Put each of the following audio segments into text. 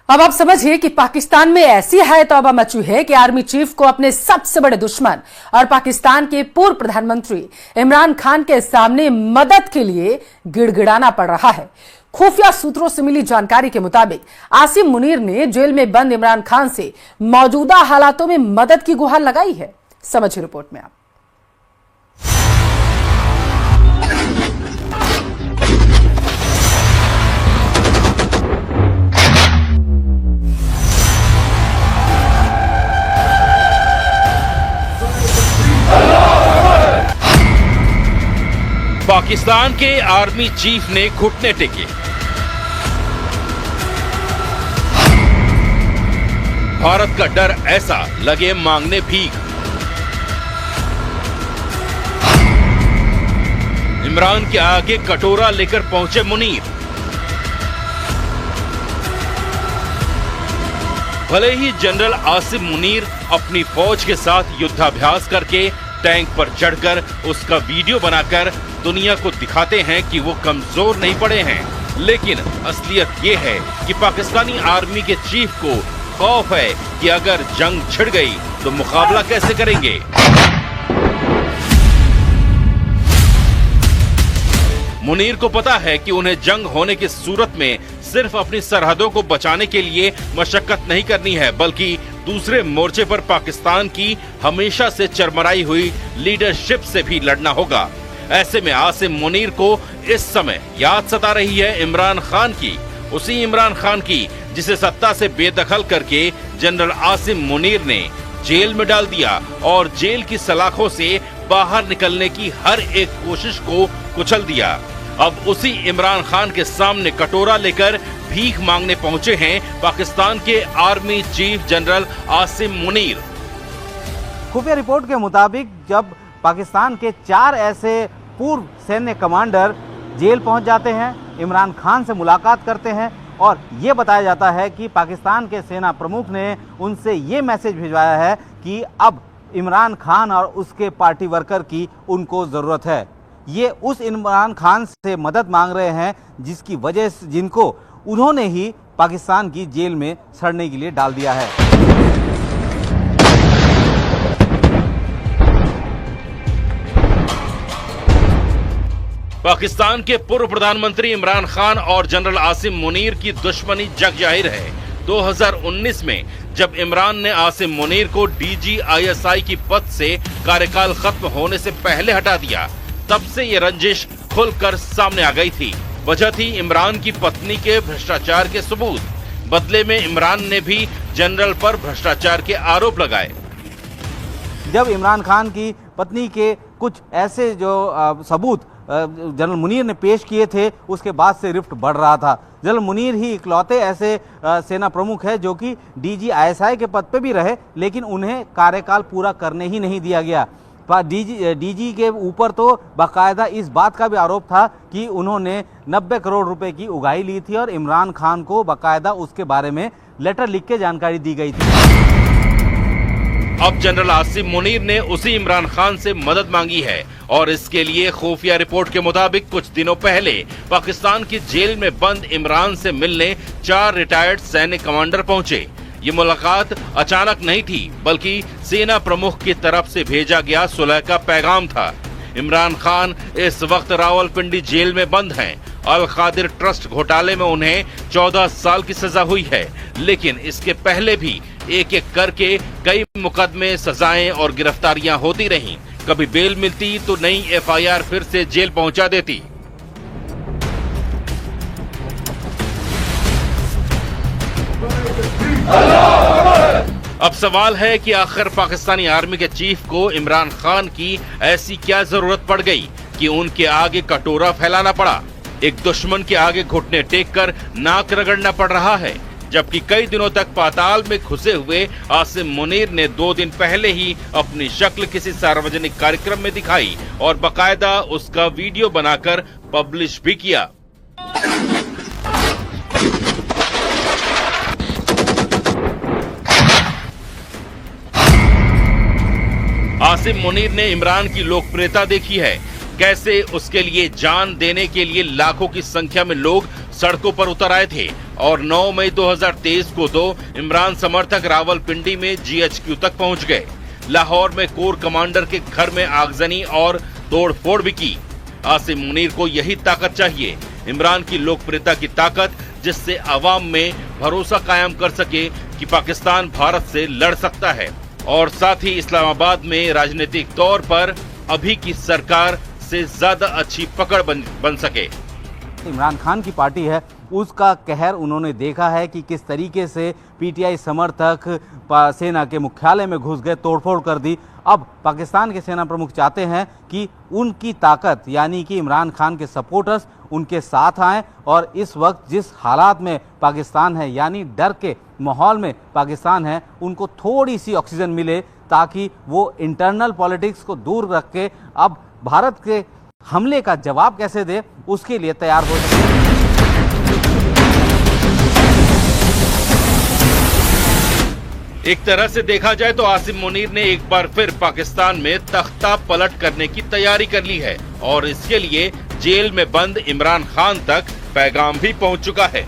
अब आप समझिए कि पाकिस्तान में ऐसी हैतौबा मची है कि आर्मी चीफ को अपने सबसे बड़े दुश्मन और पाकिस्तान के पूर्व प्रधानमंत्री इमरान खान के सामने मदद के लिए गिड़गिड़ाना पड़ रहा है। खुफिया सूत्रों से मिली जानकारी के मुताबिक आसिम मुनीर ने जेल में बंद इमरान खान से मौजूदा हालातों में मदद की गुहार लगाई है। समझिए रिपोर्ट में आप। पाकिस्तान के आर्मी चीफ ने घुटने टेके। भारत का डर ऐसा लगे मांगने भीख। इमरान के आगे कटोरा लेकर पहुंचे मुनीर। भले ही जनरल आसिम मुनीर अपनी फौज के साथ युद्धाभ्यास करके टैंक पर चढ़कर उसका वीडियो बनाकर दुनिया को दिखाते हैं कि वो कमजोर नहीं पड़े हैं, लेकिन असलियत ये है कि पाकिस्तानी आर्मी के चीफ को खौफ है कि अगर जंग छिड़ गई तो मुकाबला कैसे करेंगे। मुनीर को पता है कि उन्हें जंग होने की सूरत में सिर्फ अपनी सरहदों को बचाने के लिए मशक्कत नहीं करनी है, बल्कि दूसरे मोर्चे पर पाकिस्तान की हमेशा से चरमराई हुई लीडरशिप से भी लड़ना होगा। ऐसे में आसिम मुनीर को इस समय याद सता रही है इमरान खान की, उसी इमरान खान की जिसे सत्ता से बेदखल करके जनरल आसिम मुनीर ने जेल में डाल दिया और जेल की सलाखों से बाहर निकलने की हर एक कोशिश को कुचल दिया। अब उसी इमरान खान के सामने कटोरा लेकर भीख मांगने पहुंचे हैं पाकिस्तान के army chief general Asim Munir. खुफिया रिपोर्ट के मुताबिक जब पाकिस्तान के 4 ऐसे पूर्व सैन्य कमांडर जेल पहुंच जाते हैं, इमरान खान से मुलाकात करते हैं और ये बताया जाता है कि पाकिस्तान के सेना प्रमुख ने उनसे ये मैसेज भिजवाया है कि अब इमरान खान और उसके पार्टी वर्कर की उनको ज़रूरत है। ये उस इमरान खान से मदद मांग रहे हैं जिसकी वजह से जिनको उन्होंने ही पाकिस्तान की जेल में सड़ने के लिए डाल दिया है। पाकिस्तान के पूर्व प्रधानमंत्री इमरान खान और जनरल आसिम मुनीर की दुश्मनी जग जाहिर है। 2019 में जब इमरान ने आसिम मुनीर को डीजी आईएसआई की पद से कार्यकाल खत्म होने से पहले हटा दिया, तब से ये रंजिश खुलकर सामने आ गई थी। वजह थी इमरान की पत्नी के भ्रष्टाचार के सबूत। बदले में इमरान ने भी जनरल पर भ्रष्टाचार के आरोप लगाए। जब इमरान खान की पत्नी के कुछ ऐसे जो सबूत जनरल मुनीर ने पेश किए थे, उसके बाद से रिफ्ट बढ़ रहा था। जनरल मुनीर ही इकलौते ऐसे सेना प्रमुख है जो कि डीजी आईएसआई के पद पे भी रहे, लेकिन उन्हें कार्यकाल पूरा करने ही नहीं दिया गया। डीजी के ऊपर तो बाकायदा इस बात का भी आरोप था कि उन्होंने 90 करोड़ रुपए की उगाही ली थी और इमरान खान को बाकायदा उसके बारे में लेटर लिख के जानकारी दी गई थी। अब जनरल आसिम मुनीर ने उसी इमरान खान से मदद मांगी है और इसके लिए खुफिया रिपोर्ट के मुताबिक कुछ दिनों पहले पाकिस्तान की जेल में बंद इमरान से मिलने 4 रिटायर्ड सैन्य कमांडर पहुंचे। ये मुलाकात अचानक नहीं थी, बल्कि सेना प्रमुख की तरफ से भेजा गया सुलह का पैगाम था। इमरान खान इस वक्त रावलपिंडी जेल में बंद हैं। अल कादिर ट्रस्ट घोटाले में उन्हें 14 साल की सजा हुई है, लेकिन इसके पहले भी एक एक करके कई मुकदमे, सजाएं और गिरफ्तारियां होती रहीं। कभी बेल मिलती तो नई एफआईआर फिर से जेल पहुंचा देती। अब सवाल है कि आखिर पाकिस्तानी आर्मी के चीफ को इमरान खान की ऐसी क्या जरूरत पड़ गई कि उनके आगे कटोरा फैलाना पड़ा। एक दुश्मन के आगे घुटने टेक कर नाक रगड़ना पड़ रहा है, जबकि कई दिनों तक पाताल में घुसे हुए आसिम मुनीर ने 2 दिन पहले ही अपनी शक्ल किसी सार्वजनिक कार्यक्रम में दिखाई और बाकायदा उसका वीडियो बनाकर पब्लिश भी किया। आसिम मुनीर ने इमरान की लोकप्रियता देखी है, कैसे उसके लिए जान देने के लिए लाखों की संख्या में लोग सड़कों पर उतर आए थे और 9 मई 2023 को तो इमरान समर्थक रावलपिंडी में GHQ तक पहुंच गए। लाहौर में कोर कमांडर के घर में आगजनी और तोड़फोड़ भी की। आसिम मुनीर को यही ताकत चाहिए, इमरान की लोकप्रियता की ताकत, जिससे आवाम में भरोसा कायम कर सके कि पाकिस्तान भारत से लड़ सकता है और साथ ही इस्लामाबाद में राजनीतिक तौर पर अभी की सरकार से ज्यादा अच्छी पकड़ बन सके। इमरान खान की पार्टी है, उसका कहर उन्होंने देखा है कि किस तरीके से PTI समर्थक सेना के मुख्यालय में घुस गए, तोड़फोड़ कर दी। अब पाकिस्तान के सेना प्रमुख चाहते हैं कि उनकी ताकत यानी कि इमरान खान के सपोर्टर्स उनके साथ आएं और इस वक्त जिस हालात में पाकिस्तान है यानी डर के माहौल में पाकिस्तान है, उनको थोड़ी सी ऑक्सीजन मिले ताकि वो इंटरनल पॉलिटिक्स को दूर रख के अब भारत के हमले का जवाब कैसे दे उसके लिए तैयार हो सके। एक तरह से देखा जाए तो आसिम मुनीर ने एक बार फिर पाकिस्तान में तख्ता पलट करने की तैयारी कर ली है और इसके लिए जेल में बंद इमरान खान तक पैगाम भी पहुंच चुका है।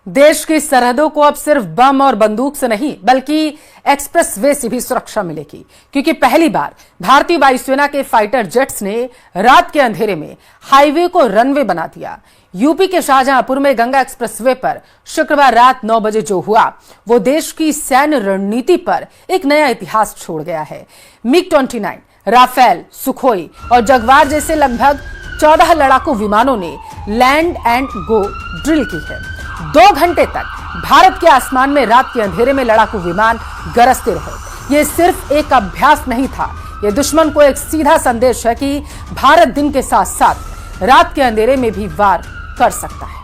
देश की सरहदों को अब सिर्फ बम और बंदूक से नहीं बल्कि एक्सप्रेसवे से भी सुरक्षा मिलेगी, क्योंकि पहली बार भारतीय वायुसेना के फाइटर जेट्स ने रात के अंधेरे में हाईवे को रनवे बना दिया। यूपी के शाहजहांपुर में गंगा एक्सप्रेसवे पर शुक्रवार रात 9 बजे जो हुआ वो देश की सैन्य रणनीति पर एक नया इतिहास छोड़ गया है। MiG-29, राफेल, सुखोई और जगवार जैसे लगभग 14 लड़ाकू विमानों ने लैंड एंड गो ड्रिल की है। 2 घंटे तक भारत के आसमान में रात के अंधेरे में लड़ाकू विमान गरजते रहे। ये सिर्फ एक अभ्यास नहीं था, ये दुश्मन को एक सीधा संदेश है कि भारत दिन के साथ साथ रात के अंधेरे में भी वार कर सकता है।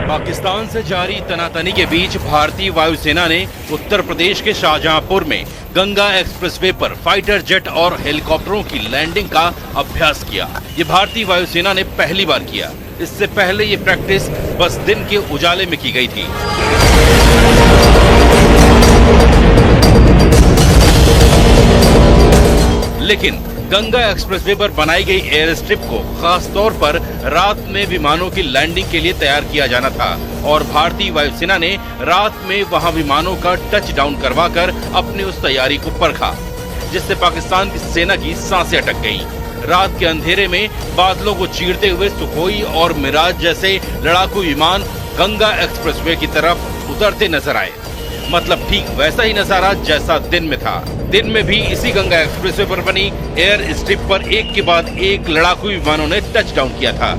पाकिस्तान से जारी तनातनी के बीच भारतीय वायुसेना ने उत्तर प्रदेश के शाहजहांपुर में गंगा एक्सप्रेसवे पर फाइटर जेट और हेलीकॉप्टरों की लैंडिंग का अभ्यास किया। ये भारतीय वायुसेना ने पहली बार किया। इससे पहले ये प्रैक्टिस बस दिन के उजाले में की गई थी। लेकिन गंगा एक्सप्रेसवे पर बनाई गई एयर स्ट्रिप को खास तौर पर रात में विमानों की लैंडिंग के लिए तैयार किया जाना था और भारतीय वायुसेना ने रात में वहां विमानों का टच डाउन करवाकर अपनी उस तैयारी को परखा, जिससे पाकिस्तान की सेना की सांसें अटक गईं। रात के अंधेरे में बादलों को चीरते हुए सुखोई और मिराज जैसे लड़ाकू विमान गंगा एक्सप्रेसवे की तरफ उतरते नजर आए। मतलब ठीक वैसा ही नजारा जैसा दिन में था। दिन में भी इसी गंगा एक्सप्रेसवे पर बनी एयर स्ट्रिप पर एक के बाद एक लड़ाकू विमानों ने टच डाउन किया था।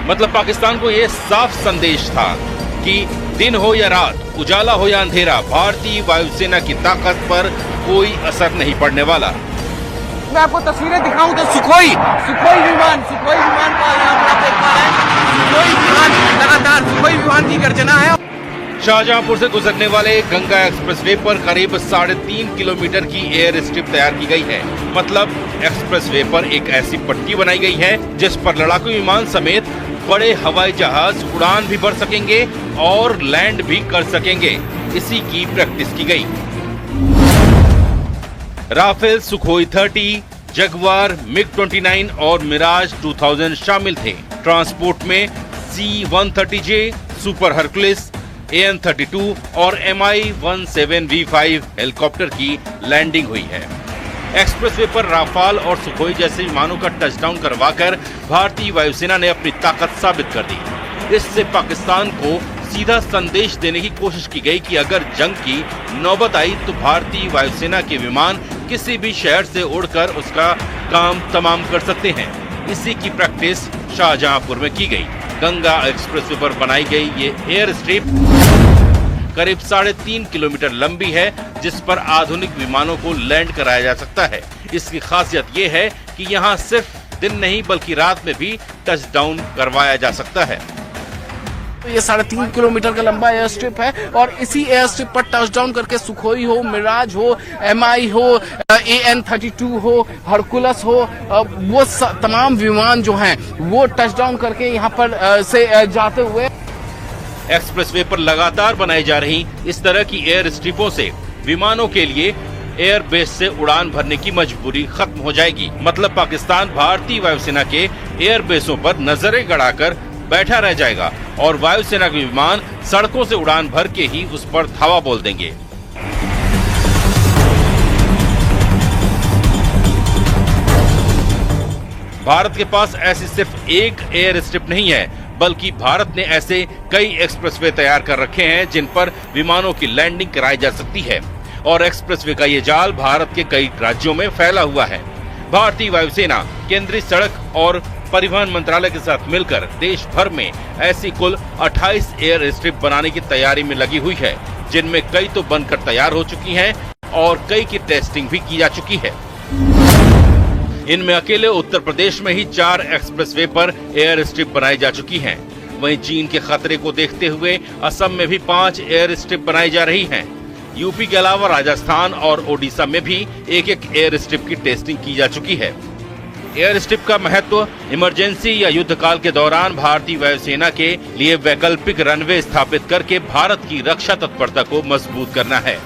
मतलब पाकिस्तान को यह साफ संदेश था कि दिन हो या रात, उजाला हो या अंधेरा, भारतीय वायुसेना की ताकत पर कोई असर नहीं पड़ने वाला। मैं आपको तस्वीरें दिखाऊं तो सुखोई विमान का यहाँ पर आप देख पा रहे हैं। सुखोई विमान लगातार सुखोई विमान की गर्जना है। शाहजहांपुर से गुजरने वाले गंगा एक्सप्रेसवे पर करीब 3.5 किलोमीटर की एयर स्ट्रिप तैयार की गई है। मतलब एक्सप्रेसवे पर एक ऐसी पट्टी बनाई गई है जिस पर लड़ाकू विमान समेत बड़े हवाई जहाज उड़ान भी भर सकेंगे और लैंड भी कर सकेंगे। इसी की प्रैक्टिस की गई। राफेल, सुखोई 30, जगवार, MiG-29 और मिराज 2000 शामिल थे। ट्रांसपोर्ट में C-130J, सुपर हरकुलिस, AN-32 और Mi-17V5 हेलीकॉप्टर की लैंडिंग हुई है। एक्सप्रेसवे पर राफाल और सुखोई जैसे विमानों का टचडाउन करवाकर भारतीय वायुसेना ने अपनी ताकत साबित कर दी। इससे पाकिस्तान को सीधा संदेश देने की कोशिश की गई कि अगर जंग की नौबत आई तो भारतीय वायुसेना के विमान किसी भी शहर से उड़कर उसका काम तमाम कर सकते हैं। इसी की प्रैक्टिस शाहजहांपुर में की गई। गंगा एक्सप्रेसवे पर बनाई गई ये एयर स्ट्रिप करीब 3.5 किलोमीटर लंबी है, जिस पर आधुनिक विमानों को लैंड कराया जा सकता है। इसकी खासियत ये है कि यहाँ सिर्फ दिन नहीं बल्कि रात में भी टच डाउन करवाया जा सकता है। ये 3.5 किलोमीटर का लंबा एयर स्ट्रिप है और इसी एयर स्ट्रिप पर टचडाउन करके सुखोई हो, मिराज हो, MI हो, AN-32 हो, हरकुलस हो, वो तमाम विमान जो हैं वो टचडाउन करके यहाँ पर से जाते हुए। एक्सप्रेसवे पर लगातार बनाई जा रही इस तरह की एयर स्ट्रिपों से विमानों के लिए एयर बेस से उड़ान भरने की मजबूरी खत्म हो जाएगी। मतलब पाकिस्तान भारतीय वायुसेना के एयर बेसों पर नजरें गड़ाकर बैठा रह जाएगा और वायुसेना के विमान सड़कों से उड़ान भर के ही उस पर धावा बोल देंगे। भारत के पास ऐसी सिर्फ एक एयर स्ट्रिप नहीं है, बल्कि भारत ने ऐसे कई एक्सप्रेसवे तैयार कर रखे हैं जिन पर विमानों की लैंडिंग कराई जा सकती है और एक्सप्रेसवे का ये जाल भारत के कई राज्यों में फैला हुआ है। भारतीय वायुसेना केंद्रीय सड़क और परिवहन मंत्रालय के साथ मिलकर देश भर में ऐसी कुल 28 एयर स्ट्रिप बनाने की तैयारी में लगी हुई है, जिनमें कई तो बनकर तैयार हो चुकी हैं और कई की टेस्टिंग भी की जा चुकी है। इनमें अकेले उत्तर प्रदेश में ही 4 एक्सप्रेसवे पर एयर स्ट्रिप बनाई जा चुकी हैं। वहीं चीन के खतरे को देखते हुए असम में भी 5 एयर स्ट्रिप बनाई जा रही हैं। यूपी के अलावा राजस्थान और ओडिशा में भी एक एयर स्ट्रिप की टेस्टिंग की जा चुकी है। एयर स्ट्रिप का महत्व इमरजेंसी या युद्ध काल के दौरान भारतीय वायुसेना के लिए वैकल्पिक रनवे स्थापित करके भारत की रक्षा तत्परता को मजबूत करना है।